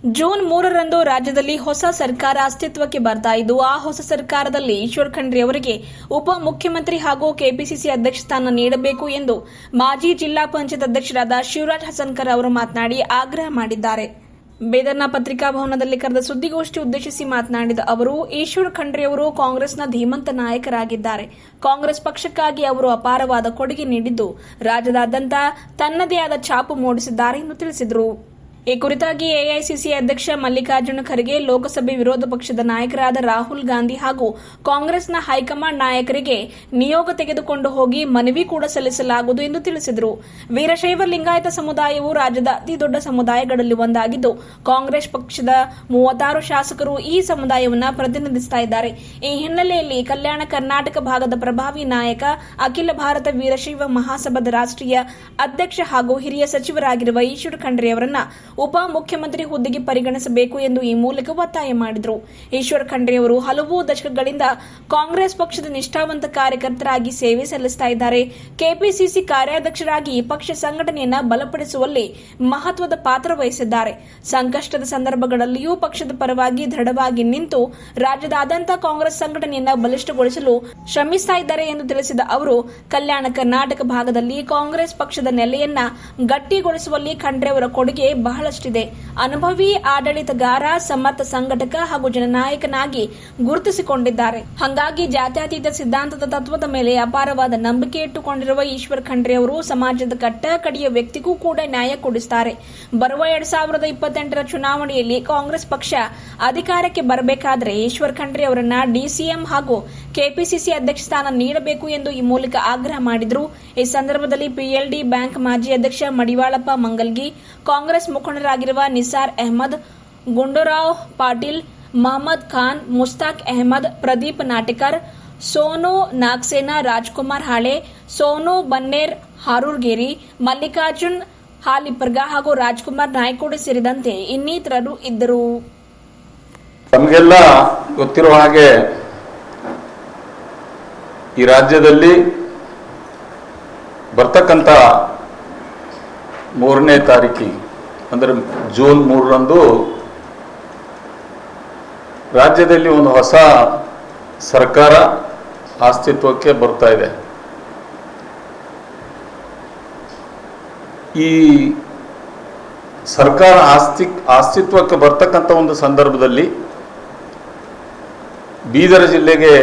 June 3ರಂದು ರಾಜ್ಯದಲ್ಲಿ ಹೊಸ ಸರ್ಕಾರ ಅಸ್ತಿತ್ವಕ್ಕೆ ಬರ್ತಾ ಇದ್ದು, ಆ ಹೊಸ ಸರ್ಕಾರದಲ್ಲಿ ಈಶ್ವರ್ ಖಂಡ್ರೆ ಅವರಿಗೆ ಉಪ ಮುಖ್ಯಮಂತ್ರಿ ಹಾಗೂ ಕೆಪಿಸಿಸಿ ಅಧ್ಯಕ್ಷ ಸ್ಥಾನ ನೀಡಬೇಕು ಎಂದು ಮಾಜಿ ಜಿಲ್ಲಾ ಪಂಚಾಯತ್ ಅಧ್ಯಕ್ಷರಾದ ಶಿವರಾಜ್ ಹಸನ್ಕರ್ ಅವರು ಮಾತನಾಡಿ ಆಗ್ರಹ ಮಾಡಿದ್ದಾರೆ. ಬೇದರ್ನ ಪತ್ರಿಕಾಭವನದಲ್ಲಿ ಕರೆದ ಸುದ್ದಿಗೋಷ್ಠಿ ಉದ್ದೇಶಿಸಿ ಮಾತನಾಡಿದ ಅವರು, ಈಶ್ವರ್ ಖಂಡ್ರೆ ಅವರು ಕಾಂಗ್ರೆಸ್ನ ಧೀಮಂತ ನಾಯಕರಾಗಿದ್ದಾರೆ. ಕಾಂಗ್ರೆಸ್ ಪಕ್ಷಕ್ಕಾಗಿ ಅವರು ಅಪಾರವಾದ ಕೊಡುಗೆ ನೀಡಿದ್ದು, ರಾಜ್ಯದಾದ್ಯಂತ ತನ್ನದೇ ಆದ ಛಾಪು ಮೂಡಿಸಿದ್ದಾರೆ ಎಂದು ತಿಳಿಸಿದರು. ಈ ಕುರಿತಾಗಿ ಎಐಸಿಸಿ ಅಧ್ಯಕ್ಷ ಮಲ್ಲಿಕಾರ್ಜುನ ಖರ್ಗೆ, ಲೋಕಸಭೆ ವಿರೋಧ ಪಕ್ಷದ ನಾಯಕರಾದ ರಾಹುಲ್ ಗಾಂಧಿ ಹಾಗೂ ಕಾಂಗ್ರೆಸ್ನ ಹೈಕಮಾಂಡ್ ನಾಯಕರಿಗೆ ನಿಯೋಗ ತೆಗೆದುಕೊಂಡು ಹೋಗಿ ಮನವಿ ಕೂಡ ಸಲ್ಲಿಸಲಾಗುವುದು ಎಂದು ತಿಳಿಸಿದರು. ವೀರಶೈವ ಲಿಂಗಾಯತ ಸಮುದಾಯವು ರಾಜ್ಯದ ಅತಿದೊಡ್ಡ ಸಮುದಾಯಗಳಲ್ಲಿ ಒಂದಾಗಿದ್ದು, ಕಾಂಗ್ರೆಸ್ ಪಕ್ಷದ 36 ಶಾಸಕರು ಈ ಸಮುದಾಯವನ್ನು ಪ್ರತಿನಿಧಿಸುತ್ತಿದ್ದಾರೆ. ಈ ಹಿನ್ನೆಲೆಯಲ್ಲಿ ಕಲ್ಯಾಣ ಕರ್ನಾಟಕ ಭಾಗದ ಪ್ರಭಾವಿ ನಾಯಕ, ಅಖಿಲ ಭಾರತ ವೀರಶೈವ ಮಹಾಸಭಾದ ರಾಷ್ಟ್ರೀಯ ಅಧ್ಯಕ್ಷ ಹಾಗೂ ಹಿರಿಯ ಸಚಿವರಾಗಿರುವ ಈಶ್ವರ್ ಖಂಡ್ರೆ ಅವರನ್ನ ಉಪ ಮುಖ್ಯಮಂತ್ರಿ ಹುದ್ದೆಗೆ ಪರಿಗಣಿಸಬೇಕು ಎಂದು ಈ ಮೂಲಕ ಒತ್ತಾಯ ಮಾಡಿದರು. ಈಶ್ವರ್ ಖಂಡ್ರೆ ಅವರು ಹಲವು ದಶಕಗಳಿಂದ ಕಾಂಗ್ರೆಸ್ ಪಕ್ಷದ ನಿಷ್ಠಾವಂತ ಕಾರ್ಯಕರ್ತರಾಗಿ ಸೇವೆ ಸಲ್ಲಿಸುತ್ತಿದ್ದಾರೆ. ಕೆಪಿಸಿಸಿ ಕಾರ್ಯಾಧ್ಯಕ್ಷರಾಗಿ ಪಕ್ಷ ಸಂಘಟನೆಯನ್ನು ಬಲಪಡಿಸುವಲ್ಲಿ ಮಹತ್ವದ ಪಾತ್ರ ವಹಿಸಿದ್ದಾರೆ. ಸಂಕಷ್ಟದ ಸಂದರ್ಭಗಳಲ್ಲಿಯೂ ಪಕ್ಷದ ಪರವಾಗಿ ದೃಢವಾಗಿ ನಿಂತು ರಾಜ್ಯದಾದ್ಯಂತ ಕಾಂಗ್ರೆಸ್ ಸಂಘಟನೆಯನ್ನು ಬಲಿಷ್ಠಗೊಳಿಸಲು ಶ್ರಮಿಸುತ್ತಿದ್ದಾರೆ ಎಂದು ತಿಳಿಸಿದ ಅವರು, ಕಲ್ಯಾಣ ಕರ್ನಾಟಕ ಭಾಗದಲ್ಲಿ ಕಾಂಗ್ರೆಸ್ ಪಕ್ಷದ ನೆಲೆಯನ್ನ ಗಟ್ಟಿಗೊಳಿಸುವಲ್ಲಿ ಖಂಡ್ರೆ ಅವರ ಕೊಡುಗೆ ಬಹಳಷ್ಟಿದೆ. ಅನುಭವಿ ಆಡಳಿತಗಾರ, ಸಮರ್ಥ ಸಂಘಟಕ ಹಾಗೂ ಜನನಾಯಕನಾಗಿ ಗುರುತಿಸಿಕೊಂಡಿದ್ದಾರೆ. ಹಾಗಾಗಿ ಜಾತ್ಯತೀತ ಸಿದ್ಧಾಂತದ ತತ್ವದ ಮೇಲೆ ಅಪಾರವಾದ ನಂಬಿಕೆ ಇಟ್ಟುಕೊಂಡಿರುವ ಈಶ್ವರ್ ಖಂಡ್ರೆ ಅವರು ಸಮಾಜದ ಕಟ್ಟ ಕಡೆಯ ವ್ಯಕ್ತಿಗೂ ಕೂಡ ನ್ಯಾಯ ಕೊಡಿಸುತ್ತಾರೆ. ಬರುವ 2028ರ ಚುನಾವಣೆಯಲ್ಲಿ ಕಾಂಗ್ರೆಸ್ ಪಕ್ಷ ಅಧಿಕಾರಕ್ಕೆ ಬರಬೇಕಾದರೆ ಈಶ್ವರ್ ಖಂಡ್ರೆ ಅವರನ್ನ ಡಿಸಿಎಂ ಹಾಗೂ ಕೆಪಿಸಿಸಿ ಅಧ್ಯಕ್ಷ ಸ್ಥಾನ ನೀಡಬೇಕು ಎಂದು ಈ ಮೂಲಕ ಆಗ್ರಹ ಮಾಡಿದರು. ಈ ಸಂದರ್ಭದಲ್ಲಿ ಪಿಎಲ್ಡಿ ಬ್ಯಾಂಕ್ ಮಾಜಿ ಅಧ್ಯಕ್ಷ ಮಡಿವಾಳಪ್ಪ ಮಂಗಲ್ಗಿ, ಕಾಂಗ್ರೆಸ್ ಮುಖಂಡರಾಗಿರುವ ನಿಸಾರ್ ಅಹಮದ್, ಗುಂಡೂರಾವ್ ಪಾಟೀಲ್, ಮಹಮ್ಮದ್ ಖಾನ್, ಮುಸ್ತಾಕ್ ಅಹಮದ್, ಪ್ರದೀಪ್ ನಾಟಕರ್, ಸೋನು ನಾಗ್ಸೇನಾ, ರಾಜ್ಕುಮಾರ್ ಹಾಳೆ, ಸೋನು ಬನ್ನೇರ್ ಹಾರೂರ್ಗೇರಿ, ಮಲ್ಲಿಕಾರ್ಜುನ್ ಹಾಲಿಪರ್ಗ ಹಾಗೂ ರಾಜ್ಕುಮಾರ್ ನಾಯ್ಕೋಡಿ ಸೇರಿದಂತೆ ಇನ್ನಿತರರು ಇದ್ದರು. ತಮಗೆಲ್ಲ ಗೊತ್ತಿರುವ ಹಾಗೆ ಈ ರಾಜ್ಯದಲ್ಲಿ ಬರ್ತಕ್ಕಂಥ 3ನೇ ತಾರೀಕಿ ಅಂದರೆ ಜೂನ್ 3ರಂದು ರಾಜ್ಯದಲ್ಲಿ ಒಂದು ಹೊಸ ಸರ್ಕಾರ ಅಸ್ತಿತ್ವಕ್ಕೆ ಬರ್ತಾ ಇದೆ. ಈ ಸರ್ಕಾರ ಅಸ್ತಿತ್ವಕ್ಕೆ ಬರ್ತಕ್ಕಂಥ ಒಂದು ಸಂದರ್ಭದಲ್ಲಿ ಬೀದರ್ ಜಿಲ್ಲೆಗೆ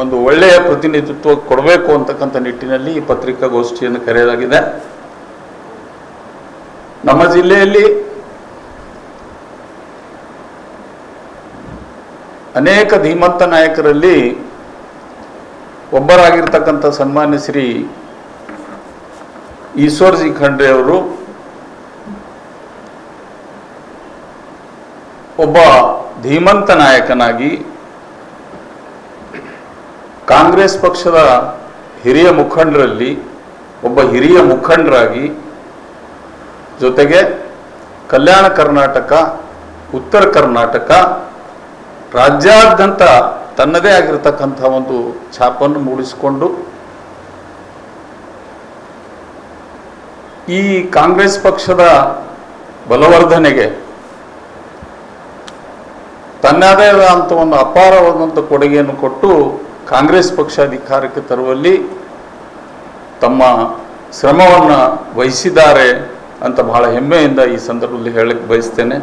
ಒಂದು ಒಳ್ಳೆಯ ಪ್ರತಿನಿಧಿತ್ವ ಕೊಡಬೇಕು ಅಂತಕ್ಕಂಥ ನಿಟ್ಟಿನಲ್ಲಿ ಈ ಪತ್ರಿಕಾಗೋಷ್ಠಿಯನ್ನು ಕರೆಯಲಾಗಿದೆ. ನಮ್ಮ ಜಿಲ್ಲೆಯಲ್ಲಿ ಅನೇಕ ಧೀಮಂತ ನಾಯಕರಲ್ಲಿ ಒಬ್ಬರಾಗಿರ್ತಕ್ಕಂಥ ಸನ್ಮಾನ್ಯ ಶ್ರೀ ಈಶ್ವರ್ ಜಿ ಖಂಡ್ರೆ ಅವರು ಒಬ್ಬ ಧೀಮಂತ ನಾಯಕನಾಗಿ ಕಾಂಗ್ರೆಸ್ ಪಕ್ಷದ ಹಿರಿಯ ಮುಖಂಡರಲ್ಲಿ ಒಬ್ಬ ಹಿರಿಯ ಮುಖಂಡರಾಗಿ, ಜೊತೆಗೆ ಕಲ್ಯಾಣ ಕರ್ನಾಟಕ, ಉತ್ತರ ಕರ್ನಾಟಕ, ರಾಜ್ಯಾದ್ಯಂತ ತನ್ನದೇ ಆಗಿರತಕ್ಕಂಥ ಒಂದು ಛಾಪನ್ನು ಮೂಡಿಸಿಕೊಂಡು ಈ ಕಾಂಗ್ರೆಸ್ ಪಕ್ಷದ ಬಲವರ್ಧನೆಗೆ ತನ್ನದೇ ಆದಂಥ ಒಂದು ಅಪಾರವಾದಂಥ ಕೊಡುಗೆಯನ್ನು ಕೊಟ್ಟು ಕಾಂಗ್ರೆಸ್ ಪಕ್ಷ ಅಧಿಕಾರಕ್ಕೆ ತರುವಲ್ಲಿ ತಮ್ಮ ಶ್ರಮವನ್ನು ವಹಿಸಿದ್ದಾರೆ ಅಂತ ಬಹಳ ಹೆಮ್ಮೆಯಿಂದ ಈ ಸಂದರ್ಭದಲ್ಲಿ ಹೇಳಕ್ಕೆ ಬಯಸ್ತೇನೆ.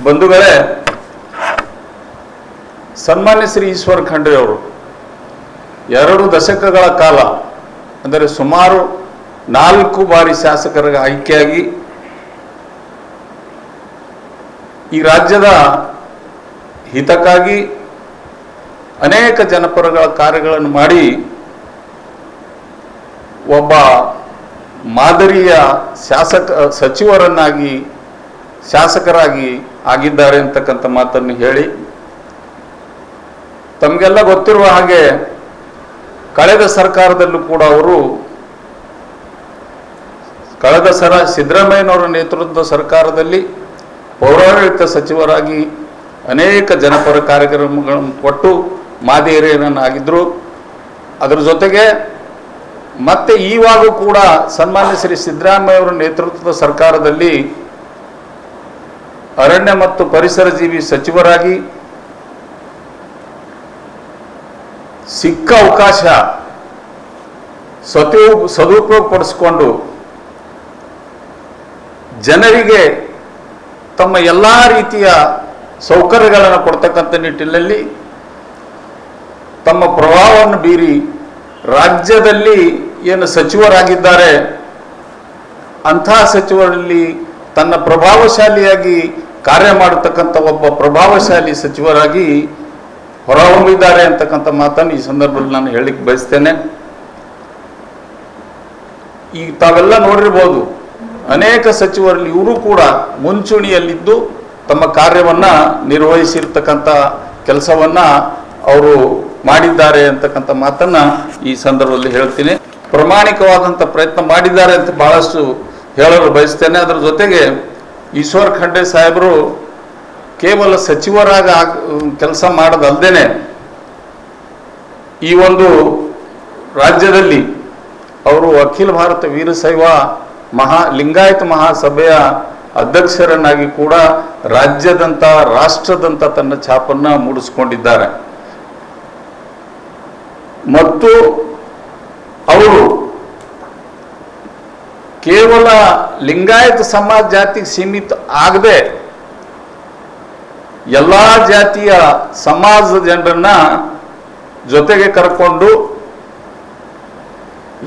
ಬಂಧುಗಳೇ, ಸನ್ಮಾನ್ಯ ಶ್ರೀ ಈಶ್ವರ್ ಖಂಡ್ರೆ ಅವರು 2 ದಶಕಗಳ ಕಾಲ ಅಂದರೆ ಸುಮಾರು 4 ಬಾರಿ ಶಾಸಕರಿಗೆ ಆಯ್ಕೆಯಾಗಿ ಈ ರಾಜ್ಯದ ಹಿತಕ್ಕಾಗಿ ಅನೇಕ ಜನಪರಗಳ ಕಾರ್ಯಗಳನ್ನು ಮಾಡಿ ಒಬ್ಬ ಮಾದರಿಯ ಶಾಸಕರಾಗಿ ಆಗಿದ್ದಾರೆ ಅಂತಕ್ಕಂಥ ಮಾತನ್ನು ಹೇಳಿ, ತಮಗೆಲ್ಲ ಗೊತ್ತಿರುವ ಹಾಗೆ ಕಳೆದ ಸರ್ಕಾರದಲ್ಲೂ ಕೂಡ ಅವರು ಸಿದ್ದರಾಮಯ್ಯನವರ ನೇತೃತ್ವದ ಸರ್ಕಾರದಲ್ಲಿ ಪೌರಾಡಳಿತ ಸಚಿವರಾಗಿ ಅನೇಕ ಜನಪರ ಕಾರ್ಯಕ್ರಮಗಳನ್ನು ಕೊಟ್ಟು ಮಾದರಿಯನ್ನಾಗಿದ್ದರು. ಅದರ ಜೊತೆಗೆ ಮತ್ತೆ ಈವಾಗೂ ಕೂಡ ಸನ್ಮಾನ್ಯ ಶ್ರೀ ಸಿದ್ದರಾಮಯ್ಯ ಅವರ ನೇತೃತ್ವದ ಸರ್ಕಾರದಲ್ಲಿ ಅರಣ್ಯ ಮತ್ತು ಪರಿಸರ ಜೀವಿ ಸಚಿವರಾಗಿ ಸಿಕ್ಕ ಅವಕಾಶ ಸದುಪಯೋಗಪಡಿಸಿಕೊಂಡು ಜನರಿಗೆ ತಮ್ಮ ಎಲ್ಲ ರೀತಿಯ ಸೌಕರ್ಯಗಳನ್ನು ಕೊಡ್ತಕ್ಕಂಥ ನಿಟ್ಟಿನಲ್ಲಿ ತಮ್ಮ ಪ್ರಭಾವವನ್ನು ಬೀರಿ ರಾಜ್ಯದಲ್ಲಿ ಏನು ಸಚಿವರಾಗಿದ್ದಾರೆ ಅಂತಹ ಸಚಿವರಲ್ಲಿ ತನ್ನ ಪ್ರಭಾವಶಾಲಿಯಾಗಿ ಕಾರ್ಯ ಮಾಡತಕ್ಕಂಥ ಒಬ್ಬ ಪ್ರಭಾವಶಾಲಿ ಸಚಿವರಾಗಿ ಹೊರಹೊಮ್ಮಿದ್ದಾರೆ ಅಂತಕ್ಕಂಥ ಮಾತನ್ನು ಈ ಸಂದರ್ಭದಲ್ಲಿ ನಾನು ಹೇಳಿಕ್ಕೆ ಬಯಸ್ತೇನೆ. ಈಗ ತಾವೆಲ್ಲ ನೋಡಿರ್ಬೋದು, ಅನೇಕ ಸಚಿವರಲ್ಲಿ ಇವರು ಕೂಡ ಮುಂಚೂಣಿಯಲ್ಲಿದ್ದು ತಮ್ಮ ಕಾರ್ಯವನ್ನ ನಿರ್ವಹಿಸಿರ್ತಕ್ಕಂಥ ಕೆಲಸವನ್ನ ಅವರು ಮಾಡಿದ್ದಾರೆ ಅಂತಕ್ಕಂಥ ಮಾತನ್ನ ಈ ಸಂದರ್ಭದಲ್ಲಿ ಹೇಳ್ತೀನಿ. ಪ್ರಾಮಾಣಿಕವಾದಂಥ ಪ್ರಯತ್ನ ಮಾಡಿದ್ದಾರೆ ಅಂತ ಬಹಳಷ್ಟು ಹೇಳಲು ಬಯಸ್ತೇನೆ. ಅದರ ಜೊತೆಗೆ ಈಶ್ವರ್ ಖಂಡ್ರೆ ಸಾಹೇಬರು ಕೇವಲ ಸಚಿವರಾಗ ಕೆಲಸ ಮಾಡೋದಲ್ದೇನೆ ಈ ಒಂದು ರಾಜ್ಯದಲ್ಲಿ ಅವರು ಅಖಿಲ ಭಾರತ ವೀರಶೈವ ಲಿಂಗಾಯತ ಮಹಾಸಭೆಯ ಅಧ್ಯಕ್ಷರನ್ನಾಗಿ ಕೂಡ ರಾಜ್ಯದಂತ ರಾಷ್ಟ್ರದಂತ ತನ್ನ ಛಾಪನ್ನ ಮೂಡಿಸಿಕೊಂಡಿದ್ದಾರೆ. ಮತ್ತು ಅವರು ಕೇವಲ ಲಿಂಗಾಯತ ಸಮಾಜ ಜಾತಿಗೆ ಸೀಮಿತ ಆಗದೆ ಎಲ್ಲ ಜಾತಿಯ ಸಮಾಜದ ಜನರನ್ನ ಜೊತೆಗೆ ಕರ್ಕೊಂಡು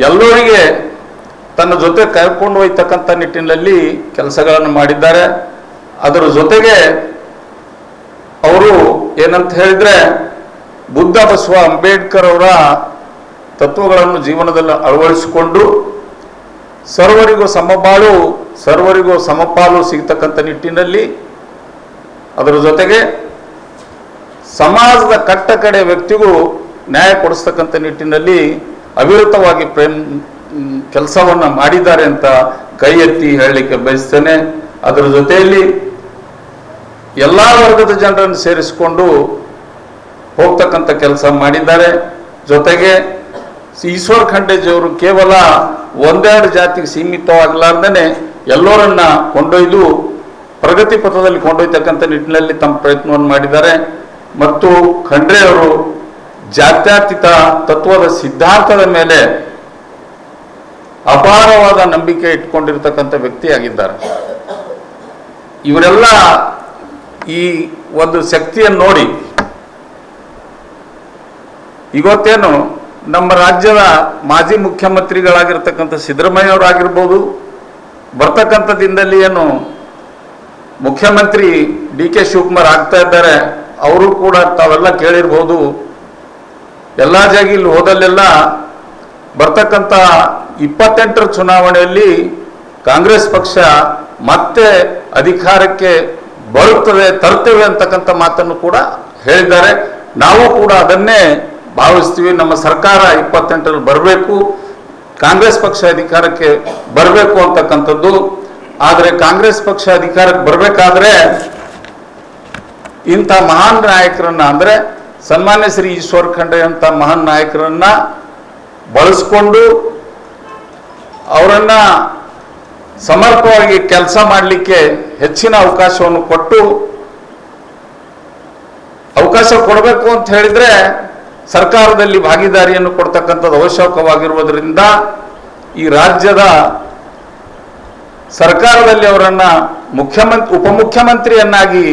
ಎಲ್ಲರಿಗೆ ತನ್ನ ಜೊತೆ ಕರ್ಕೊಂಡು ಹೋಗ್ತಕ್ಕಂಥ ನಿಟ್ಟಿನಲ್ಲಿ ಕೆಲಸಗಳನ್ನು ಮಾಡಿದ್ದಾರೆ. ಅದರ ಜೊತೆಗೆ ಅವರು ಏನಂತ ಹೇಳಿದ್ರೆ ಬುದ್ಧ ಬಸವ ಅಂಬೇಡ್ಕರ್ ಅವರ ತತ್ವಗಳನ್ನು ಜೀವನದಲ್ಲಿ ಅಳವಡಿಸಿಕೊಂಡು ಸರ್ವರಿಗೂ ಸಮಬಾಳು ಸರ್ವರಿಗೂ ಸಮಪಾಲು ಸಿಗ್ತಕ್ಕಂಥ ನಿಟ್ಟಿನಲ್ಲಿ, ಅದರ ಜೊತೆಗೆ ಸಮಾಜದ ಕಟ್ಟ ಕಡೆ ವ್ಯಕ್ತಿಗೂ ನ್ಯಾಯ ಕೊಡಿಸ್ತಕ್ಕಂಥ ನಿಟ್ಟಿನಲ್ಲಿ ಅವಿರತವಾಗಿ ಕೆಲಸವನ್ನ ಮಾಡಿದ್ದಾರೆ ಅಂತ ಕೈ ಎತ್ತಿ ಹೇಳಲಿಕ್ಕೆ ಬಯಸ್ತೇನೆ. ಅದರ ಜೊತೆಯಲ್ಲಿ ಎಲ್ಲ ವರ್ಗದ ಜನರನ್ನು ಸೇರಿಸಿಕೊಂಡು ಹೋಗ್ತಕ್ಕಂಥ ಕೆಲಸ ಮಾಡಿದ್ದಾರೆ. ಜೊತೆಗೆ ಈಶ್ವರ್ ಖಂಡ್ರೆಜಿಯವರು ಕೇವಲ ಒಂದೆರಡು ಜಾತಿಗೆ ಸೀಮಿತವಾಗಲಾರ್ದೇ ಎಲ್ಲರನ್ನ ಕೊಂಡೊಯ್ದು ಪ್ರಗತಿ ಪಥದಲ್ಲಿ ಕೊಂಡೊಯ್ತಕ್ಕಂಥ ನಿಟ್ಟಿನಲ್ಲಿ ತಮ್ಮ ಪ್ರಯತ್ನವನ್ನು ಮಾಡಿದ್ದಾರೆ. ಮತ್ತು ಖಂಡ್ರೆ ಅವರು ಜಾತ್ಯತೀತ ತತ್ವದ ಸಿದ್ಧಾಂತದ ಮೇಲೆ ಅಪಾರವಾದ ನಂಬಿಕೆ ಇಟ್ಕೊಂಡಿರ್ತಕ್ಕಂಥ ವ್ಯಕ್ತಿಯಾಗಿದ್ದಾರೆ. ಇವರೆಲ್ಲ ಈ ಒಂದು ಶಕ್ತಿಯನ್ನು ನೋಡಿ ಇವತ್ತೇನು ನಮ್ಮ ರಾಜ್ಯದ ಮಾಜಿ ಮುಖ್ಯಮಂತ್ರಿಗಳಾಗಿರ್ತಕ್ಕಂಥ ಸಿದ್ದರಾಮಯ್ಯ ಅವರಾಗಿರ್ಬೋದು, ಬರ್ತಕ್ಕಂಥ ದಿನದಲ್ಲಿ ಏನು ಮುಖ್ಯಮಂತ್ರಿ DK ಶಿವಕುಮಾರ್ ಆಗ್ತಾ ಇದ್ದಾರೆ, ಅವರು ಕೂಡ ತಾವೆಲ್ಲ ಕೇಳಿರ್ಬೋದು, ಎಲ್ಲ ಜಾಗ ಇಲ್ಲಿ ಹೋದಲ್ಲೆಲ್ಲ ಬರ್ತಕ್ಕಂಥ 28ರ ಚುನಾವಣೆಯಲ್ಲಿ ಕಾಂಗ್ರೆಸ್ ಪಕ್ಷ ಮತ್ತೆ ಅಧಿಕಾರಕ್ಕೆ ತರ್ತೇವೆ ಅಂತಕ್ಕಂಥ ಮಾತನ್ನು ಕೂಡ ಹೇಳಿದ್ದಾರೆ. ನಾವು ಕೂಡ ಅದನ್ನೇ ಭಾವಿಸ್ತೀವಿ. ನಮ್ಮ ಸರ್ಕಾರ 28ರಲ್ಲಿ ಬರಬೇಕು, ಕಾಂಗ್ರೆಸ್ ಪಕ್ಷ ಅಧಿಕಾರಕ್ಕೆ ಬರಬೇಕು ಅಂತಕ್ಕಂಥದ್ದು. ಆದರೆ ಕಾಂಗ್ರೆಸ್ ಪಕ್ಷ ಅಧಿಕಾರಕ್ಕೆ ಬರಬೇಕಾದ್ರೆ ಇಂಥ ಮಹಾನ್ ನಾಯಕರನ್ನ, ಅಂದ್ರೆ ಸನ್ಮಾನ್ಯ ಶ್ರೀ ಈಶ್ವರ್ ಖಂಡ್ರೆ ಅಂತ ಮಹಾನ್ ನಾಯಕರನ್ನ ಬಳಸ್ಕೊಂಡು ಅವರನ್ನ ಸಮರ್ಪಕವಾಗಿ ಕೆಲಸ ಮಾಡಲಿಕ್ಕೆ ಹೆಚ್ಚಿನ ಅವಕಾಶವನ್ನು ಕೊಟ್ಟು, ಅವಕಾಶ ಕೊಡಬೇಕು ಅಂತ ಹೇಳಿದ್ರೆ ಸರ್ಕಾರದಲ್ಲಿ ಭಾಗಿದಾರಿಯನ್ನು ಕೊಡ್ತಕ್ಕಂಥದ್ದು ಅವಶ್ಯಕವಾಗಿರುವುದರಿಂದ ಈ ರಾಜ್ಯದ ಸರ್ಕಾರದಲ್ಲಿ ಅವರನ್ನ ಉಪಮುಖ್ಯಮಂತ್ರಿಯನ್ನಾಗಿ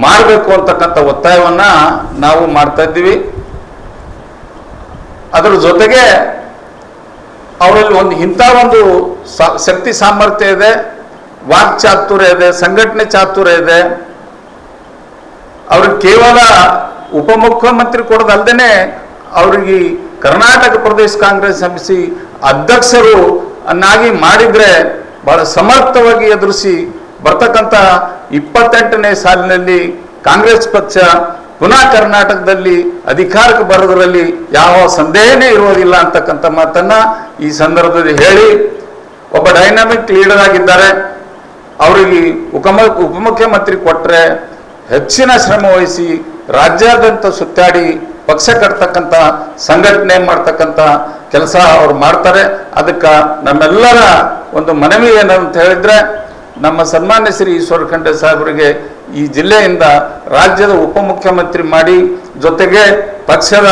ಮಾಡಬೇಕು ಅಂತಕ್ಕಂಥ ಒತ್ತಾಯವನ್ನ ನಾವು ಮಾಡ್ತಾ ಇದ್ದೀವಿ. ಅದರ ಜೊತೆಗೆ ಅವರಲ್ಲಿ ಇಂಥ ಒಂದು ಶಕ್ತಿ ಸಾಮರ್ಥ್ಯ ಇದೆ, ವಾಕ್ಚಾತುರ್ಯ ಇದೆ, ಸಂಘಟನೆ ಚಾತುರ್ಯ ಇದೆ. ಅವ್ರಿಗೆ ಕೇವಲ ಉಪಮುಖ್ಯಮಂತ್ರಿ ಕೊಡೋದಲ್ದೇನೆ ಅವರಿಗೆ ಕರ್ನಾಟಕ ಪ್ರದೇಶ ಕಾಂಗ್ರೆಸ್ ಸಮಿತಿ ಅಧ್ಯಕ್ಷರು ಅನ್ನಾಗಿ ಮಾಡಿದ್ರೆ ಬಹಳ ಸಮರ್ಥವಾಗಿ ಎದುರಿಸಿ ಬರ್ತಕ್ಕಂಥ 28ನೇ ಸಾಲಿನಲ್ಲಿ ಕಾಂಗ್ರೆಸ್ ಪಕ್ಷ ಪುನಃ ಕರ್ನಾಟಕದಲ್ಲಿ ಅಧಿಕಾರಕ್ಕೆ ಬರೋದ್ರಲ್ಲಿ ಯಾವ ಸಂದೇಹನೇ ಇರುವುದಿಲ್ಲ ಅಂತಕ್ಕಂಥ ಮಾತನ್ನ ಈ ಸಂದರ್ಭದಲ್ಲಿ ಹೇಳಿ, ಒಬ್ಬ ಡೈನಾಮಿಕ್ ಲೀಡರ್ ಆಗಿದ್ದಾರೆ. ಅವರಿಗೆ ಉಪಮುಖ್ಯಮಂತ್ರಿ ಕೊಟ್ಟರೆ ಹೆಚ್ಚಿನ ಶ್ರಮ ವಹಿಸಿ ರಾಜ್ಯಾದ್ಯಂತ ಸುತ್ತಾಡಿ ಪಕ್ಷ ಕಟ್ತಕ್ಕಂಥ ಸಂಘಟನೆ ಮಾಡ್ತಕ್ಕಂಥ ಕೆಲಸ ಅವ್ರು ಮಾಡ್ತಾರೆ. ಅದಕ್ಕೆ ನಮ್ಮೆಲ್ಲರ ಒಂದು ಮನವಿ ಏನಂತ ಹೇಳಿದ್ರೆ, ನಮ್ಮ ಸನ್ಮಾನ್ಯ ಶ್ರೀ ಈಶ್ವರ ಖಂಡ್ರೆ ಸಾಹೇಬರಿಗೆ ಈ ಜಿಲ್ಲೆಯಿಂದ ರಾಜ್ಯದ ಉಪಮುಖ್ಯಮಂತ್ರಿ ಮಾಡಿ ಜೊತೆಗೆ ಪಕ್ಷದ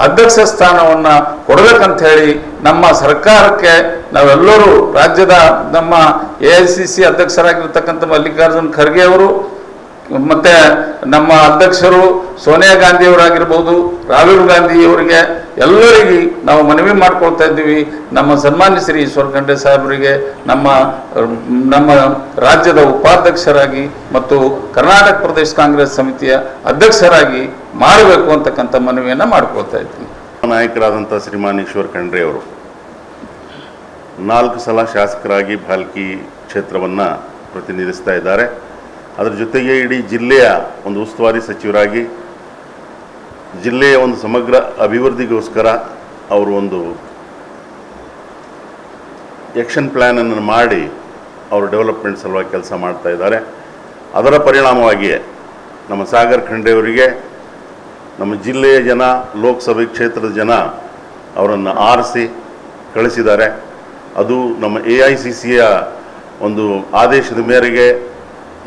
ಅಧ್ಯಕ್ಷ ಸ್ಥಾನವನ್ನು ಕೊಡಬೇಕಂತ ಹೇಳಿ ನಮ್ಮ ಸರ್ಕಾರಕ್ಕೆ ನಾವೆಲ್ಲರೂ ರಾಜ್ಯದ ನಮ್ಮ AICC ಅಧ್ಯಕ್ಷರಾಗಿರ್ತಕ್ಕಂಥ ಮಲ್ಲಿಕಾರ್ಜುನ್ ಖರ್ಗೆ ಅವರು ಮತ್ತೆ ನಮ್ಮ ಅಧ್ಯಕ್ಷರು ಸೋನಿಯಾ ಗಾಂಧಿ ಅವರಾಗಿರ್ಬೋದು, ರಾಹುಲ್ ಗಾಂಧಿ ಅವರಿಗೆ ಎಲ್ಲರಿಗೆ ನಾವು ಮನವಿ ಮಾಡ್ಕೊಳ್ತಾ ಇದ್ದೀವಿ. ನಮ್ಮ ಸನ್ಮಾನ್ಯ ಶ್ರೀ ಈಶ್ವರ ಖಂಡ್ರೆ ಸಾಹೇಬರಿಗೆ ನಮ್ಮ ರಾಜ್ಯದ ಉಪಾಧ್ಯಕ್ಷರಾಗಿ ಮತ್ತು ಕರ್ನಾಟಕ ಪ್ರದೇಶ ಕಾಂಗ್ರೆಸ್ ಸಮಿತಿಯ ಅಧ್ಯಕ್ಷರಾಗಿ ಮಾಡಬೇಕು ಅಂತಕ್ಕಂಥ ಮನವಿಯನ್ನು ಮಾಡ್ಕೊಳ್ತಾ ಇದ್ದೀನಿ. ನಾಯಕರಾದಂಥ ಶ್ರೀಮಾನ್ ಈಶ್ವರ ಖಂಡ್ರೆ ಅವರು 4 ಸಲ ಶಾಸಕರಾಗಿ ಭಾಲ್ಕಿ ಕ್ಷೇತ್ರವನ್ನು ಪ್ರತಿನಿಧಿಸ್ತಾ ಇದ್ದಾರೆ. ಅದರ ಜೊತೆಗೆ ಇಡೀ ಜಿಲ್ಲೆಯ ಒಂದು ಉಸ್ತುವಾರಿ ಸಚಿವರಾಗಿ ಜಿಲ್ಲೆಯ ಒಂದು ಸಮಗ್ರ ಅಭಿವೃದ್ಧಿಗೋಸ್ಕರ ಅವರು ಒಂದು ಆ್ಯಕ್ಷನ್ ಪ್ಲ್ಯಾನನ್ನು ಮಾಡಿ ಅವರು ಡೆವಲಪ್ಮೆಂಟ್ ಸಲುವಾಗಿ ಕೆಲಸ ಮಾಡ್ತಾ ಇದ್ದಾರೆ. ಅದರ ಪರಿಣಾಮವಾಗಿಯೇ ನಮ್ಮ ಸಾಗರ್ ಖಂಡ್ರೆ ಅವರಿಗೆ ನಮ್ಮ ಜಿಲ್ಲೆಯ ಜನ, ಲೋಕಸಭೆ ಕ್ಷೇತ್ರದ ಜನ ಅವರನ್ನು ಆರಿಸಿ ಕಳಿಸಿದ್ದಾರೆ. ಅದು ನಮ್ಮ AICCಯ ಒಂದು ಆದೇಶದ ಮೇರೆಗೆ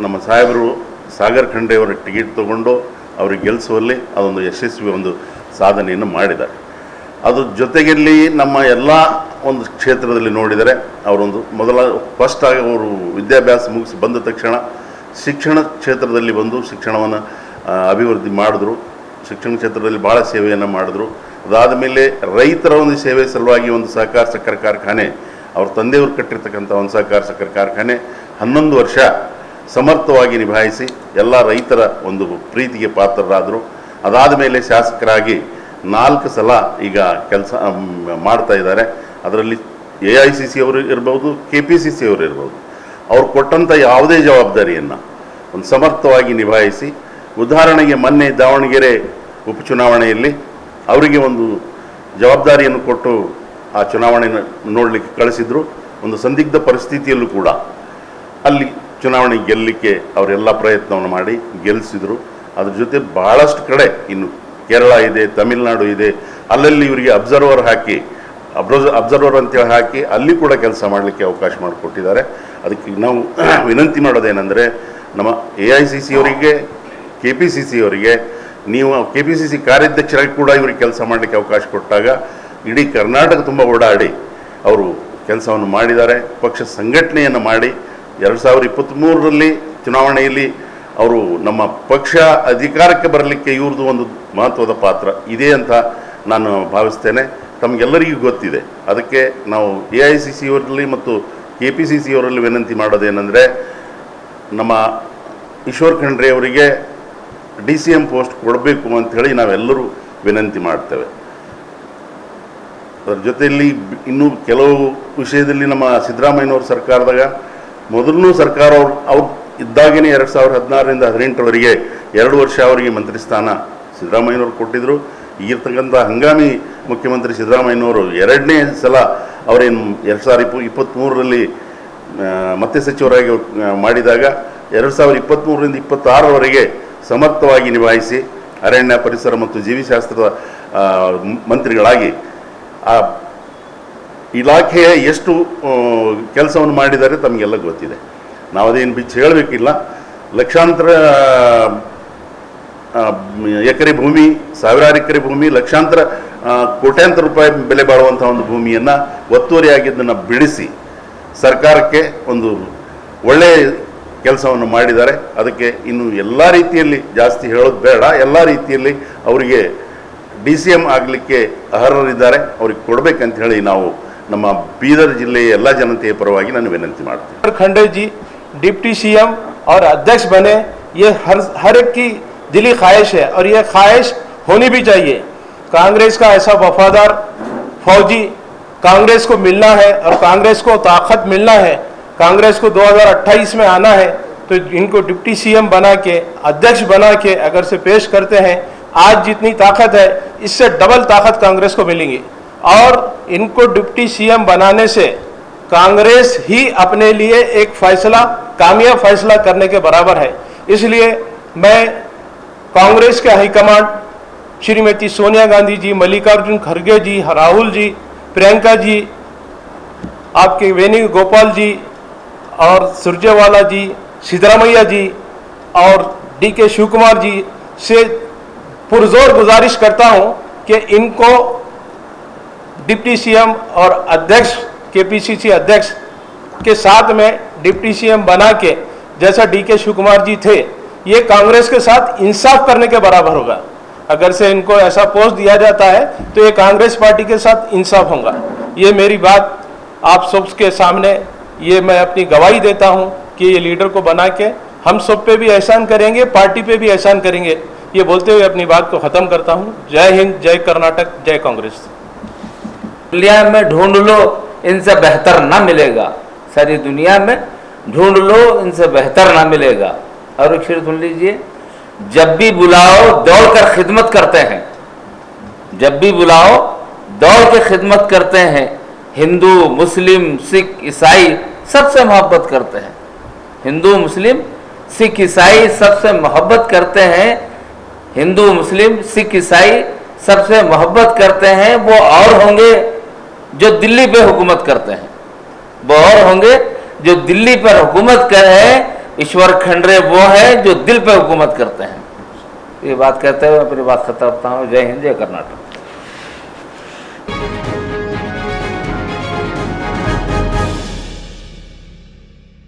ನಮ್ಮ ಸಾಹೇಬರು ಸಾಗರ್ ಖಂಡ್ರೆ ಅವರ ಟಿಕೆಟ್ ತಗೊಂಡು ಅವ್ರಿಗೆ ಗೆಲ್ಲಿಸುವಲ್ಲಿ ಅದೊಂದು ಯಶಸ್ವಿ ಒಂದು ಸಾಧನೆಯನ್ನು ಮಾಡಿದ್ದಾರೆ. ಅದ್ರ ಜೊತೆಯಲ್ಲಿ ನಮ್ಮ ಎಲ್ಲ ಒಂದು ಕ್ಷೇತ್ರದಲ್ಲಿ ನೋಡಿದರೆ ಅವರೊಂದು ಫಸ್ಟ್ ಆಗಿ ಅವರು ವಿದ್ಯಾಭ್ಯಾಸ ಮುಗಿಸಿ ಬಂದ ತಕ್ಷಣ ಶಿಕ್ಷಣ ಕ್ಷೇತ್ರದಲ್ಲಿ ಬಂದು ಶಿಕ್ಷಣವನ್ನು ಅಭಿವೃದ್ಧಿ ಮಾಡಿದ್ರು. ಶಿಕ್ಷಣ ಕ್ಷೇತ್ರದಲ್ಲಿ ಭಾಳ ಸೇವೆಯನ್ನು ಮಾಡಿದ್ರು. ಅದಾದ ಮೇಲೆ ರೈತರ ಒಂದು ಸೇವೆ ಸಲುವಾಗಿ ಒಂದು ಸಹಕಾರ ಸಕ್ಕರೆ ಕಾರ್ಖಾನೆ, ಅವ್ರ ತಂದೆಯವರು ಕಟ್ಟಿರ್ತಕ್ಕಂಥ ಒಂದು ಸಹಕಾರ ಸಕ್ಕರೆ ಕಾರ್ಖಾನೆ 11 ವರ್ಷ ಸಮರ್ಥವಾಗಿ ನಿಭಾಯಿಸಿ ಎಲ್ಲ ರೈತರ ಒಂದು ಪ್ರೀತಿಗೆ ಪಾತ್ರರಾದರು. ಅದಾದ ಮೇಲೆ ಶಾಸಕರಾಗಿ 4 ಸಲ ಈಗ ಕೆಲಸ ಮಾಡ್ತಾ ಇದ್ದಾರೆ. ಅದರಲ್ಲಿ AICC ಅವರು ಇರ್ಬೋದು, KPCC ಅವರು ಇರ್ಬೋದು. ಅವ್ರು ಕೊಟ್ಟಂಥ ಯಾವುದೇ ಜವಾಬ್ದಾರಿಯನ್ನು ಒಂದು ಸಮರ್ಥವಾಗಿ ನಿಭಾಯಿಸಿ, ಉದಾಹರಣೆಗೆ ಮೊನ್ನೆ ದಾವಣಗೆರೆ ಉಪಚುನಾವಣೆಯಲ್ಲಿ ಅವರಿಗೆ ಒಂದು ಜವಾಬ್ದಾರಿಯನ್ನು ಕೊಟ್ಟು ಆ ಚುನಾವಣೆಯನ್ನು ನೋಡಲಿಕ್ಕೆ ಕಳಿಸಿದ್ರು. ಒಂದು ಸಂದಿಗ್ಧ ಪರಿಸ್ಥಿತಿಯಲ್ಲೂ ಕೂಡ ಅಲ್ಲಿ ಚುನಾವಣೆ ಗೆಲ್ಲಲಿಕ್ಕೆ ಅವರೆಲ್ಲ ಪ್ರಯತ್ನವನ್ನು ಮಾಡಿ ಗೆಲ್ಲಿಸಿದರು. ಅದ್ರ ಜೊತೆ ಭಾಳಷ್ಟು ಕಡೆ ಇನ್ನು ಕೇರಳ ಇದೆ, ತಮಿಳುನಾಡು ಇದೆ, ಅಲ್ಲಲ್ಲಿ ಇವರಿಗೆ ಅಬ್ಸರ್ವರ್ ಅಂತೇಳಿ ಹಾಕಿ ಅಲ್ಲಿ ಕೂಡ ಕೆಲಸ ಮಾಡಲಿಕ್ಕೆ ಅವಕಾಶ ಮಾಡಿಕೊಟ್ಟಿದ್ದಾರೆ. ಅದಕ್ಕೆ ನಾವು ವಿನಂತಿ ಮಾಡೋದೇನೆಂದರೆ ನಮ್ಮ AICC ಅವರಿಗೆ, KPCC ಅವರಿಗೆ, ನೀವು KPCC ಕಾರ್ಯಾಧ್ಯಕ್ಷರಾಗಿ ಕೂಡ ಇವರಿಗೆ ಕೆಲಸ ಮಾಡಲಿಕ್ಕೆ ಅವಕಾಶ ಕೊಟ್ಟಾಗ ಇಡೀ ಕರ್ನಾಟಕ ತುಂಬ ಓಡಾಡಿ ಅವರು ಕೆಲಸವನ್ನು ಮಾಡಿದ್ದಾರೆ. ಪಕ್ಷ ಸಂಘಟನೆಯನ್ನು ಮಾಡಿ 2023ರಲ್ಲಿ ಚುನಾವಣೆಯಲ್ಲಿ ಅವರು ನಮ್ಮ ಪಕ್ಷ ಅಧಿಕಾರಕ್ಕೆ ಬರಲಿಕ್ಕೆ ಇವ್ರದ್ದು ಒಂದು ಮಹತ್ವದ ಪಾತ್ರ ಇದೆ ಅಂತ ನಾನು ಭಾವಿಸ್ತೇನೆ. ತಮಗೆಲ್ಲರಿಗೂ ಗೊತ್ತಿದೆ. ಅದಕ್ಕೆ ನಾವು AICC ಅವರಲ್ಲಿ ಮತ್ತು KPCC ಅವರಲ್ಲಿ ವಿನಂತಿ ಮಾಡೋದೇನೆಂದರೆ ನಮ್ಮ ಈಶ್ವರ್ ಖಂಡ್ರೆ ಅವರಿಗೆ DCM ಪೋಸ್ಟ್ ಕೊಡಬೇಕು ಅಂಥೇಳಿ ನಾವೆಲ್ಲರೂ ವಿನಂತಿ ಮಾಡ್ತೇವೆ. ಅದರ ಜೊತೆಯಲ್ಲಿ ಇನ್ನೂ ಕೆಲವು ವಿಷಯದಲ್ಲಿ ನಮ್ಮ ಸಿದ್ದರಾಮಯ್ಯನವ್ರ ಸರ್ಕಾರದಾಗ ಮೊದಲನೂ ಸರ್ಕಾರ ಅವ್ರು ಇದ್ದಾಗೇ 2016ರಿಂದ 18ರವರೆಗೆ 2 ವರ್ಷ ಅವರಿಗೆ ಮಂತ್ರಿ ಸ್ಥಾನ ಸಿದ್ದರಾಮಯ್ಯನವ್ರು ಕೊಟ್ಟಿದ್ದರು. ಈಗಿರ್ತಕ್ಕಂಥ ಹಂಗಾಮಿ ಮುಖ್ಯಮಂತ್ರಿ ಸಿದ್ದರಾಮಯ್ಯನವರು 2ನೇ ಸಲ ಅವರೇನು 2023ರಲ್ಲಿ ಮತ್ತೆ ಸಚಿವರಾಗಿ ಮಾಡಿದಾಗ 2023ರಿಂದ 26ರವರೆಗೆ ಸಮರ್ಥವಾಗಿ ನಿಭಾಯಿಸಿ ಅರಣ್ಯ, ಪರಿಸರ ಮತ್ತು ಜೀವಿಶಾಸ್ತ್ರದ ಮಂತ್ರಿಗಳಾಗಿ ಆ ಇಲಾಖೆಯ ಎಷ್ಟು ಕೆಲಸವನ್ನು ಮಾಡಿದ್ದಾರೆ ತಮಗೆಲ್ಲ ಗೊತ್ತಿದೆ. ನಾವದೇನು ಬಿಚ್ಚಿ ಹೇಳಬೇಕಿಲ್ಲ. ಲಕ್ಷಾಂತರ ಎಕರೆ ಭೂಮಿ, ಸಾವಿರಾರು ಎಕರೆ ಭೂಮಿ, ಲಕ್ಷಾಂತರ ಕೋಟ್ಯಾಂತರ ರೂಪಾಯಿ ಬೆಲೆ ಬಾಳುವಂಥ ಒಂದು ಭೂಮಿಯನ್ನು ಒತ್ತುವರಿಯಾಗಿದ್ದನ್ನು ಬಿಡಿಸಿ ಸರ್ಕಾರಕ್ಕೆ ಒಂದು ಒಳ್ಳೆಯ ಕೆಲಸವನ್ನು ಮಾಡಿದ್ದಾರೆ. ಅದಕ್ಕೆ ಇನ್ನು ಎಲ್ಲ ರೀತಿಯಲ್ಲಿ ಜಾಸ್ತಿ ಹೇಳೋದು ಬೇಡ, ಎಲ್ಲ ರೀತಿಯಲ್ಲಿ ಅವರಿಗೆ DCM ಆಗಲಿಕ್ಕೆ ಅರ್ಹರಿದ್ದಾರೆ. ಅವ್ರಿಗೆ ಕೊಡಬೇಕಂತ ಹೇಳಿ ನಾವು ನಮ್ಮ ಬೀದರ್ ಜಿಲ್ಲೆಯ ಎಲ್ಲ ಜನತೆಯ ಪರವಾಗಿ ನಾನು ವಿನಂತಿ ಮಾಡ್ತೀನಿ. खंडे जी डिप्टी CM और अध्यक्ष बने, ये हर एक की दिली ख्वाहिश है और ये ख्वाहिश होनी भी चाहिए. कांग्रेस का ऐसा वफादार फौजी कांग्रेस को मिलना है और कांग्रेस को ताकत मिलना है. कांग्रेस को 2028 में आना है तो इनको डिप्टी CM बना के, अध्यक्ष बना के अगर से पेश करते हैं, आज जितनी ताकत है इससे डबल ताकत कांग्रेस को मिलेगी. और इनको डिप्टी CM बनाने से कांग्रेस ही अपने लिए एक फैसला, कामयाब फैसला करने के बराबर है. इसलिए मैं कांग्रेस के हाईकमांड श्रीमती सोनिया गांधी जी, मल्लिकार्जुन खड़गे जी, राहुल जी, प्रियंका जी, आपके वेणुगोपाल जी और सुरजेवाला जी, सिद्धरामैया जी और DK शिव कुमार जी से पुरजोर गुजारिश करता हूं कि इनको डिप्टी CM और अध्यक्ष KPCC अध्यक्ष के साथ में डिप्टी CM बना के, जैसा DK शिव कुमार जी थे, ये कांग्रेस के साथ इंसाफ करने के बराबर होगा। अगर से इनको ऐसा पोस्ट दिया जाता है तो ये कांग्रेस पार्टी के साथ इंसाफ होगा। ये मेरी बात आप सबके सामने, ये मैं अपनी गवाही देता हूं कि ये लीडर को बना के हम सब पे भी एहसान करेंगे, पार्टी पे भी एहसान करेंगे। ये बोलते हुए अपनी बात को खत्म करता हूं। जय हिंद, जय कर्नाटक, जय कांग्रेस। दुनिया में ढूंढ लो, इनसे बेहतर ना मिलेगा। सारी दुनिया में ढूंढ लो, इनसे बेहतर ना मिलेगा। और एक शेर सुन लीजिए, जब भी बुलाओ दौड़कर खिदमत करते हैं, जब भी बुलाओ दौड़ के खिदमत करते हैं। हिंदू, मुस्लिम, सिख, ईसाई सबसे मोहब्बत करते हैं। हिंदू, मुस्लिम, सिख, ईसाई सबसे मोहब्बत करते हैं। हिंदू, मुस्लिम, सिख, ईसाई सबसे मोहब्बत करते हैं। वो और होंगे जो दिल्ली पे हुकूमत करते हैं, वो और होंगे जो दिल्ली पर हुकूमत कर है। ईश्वर खंडरे वो है जो दिल पे हुकूमत करते हैं। ये बात कहते हुए अपनी बात खत्म करता हूँ। जय हिंद, जय कर्नाटक।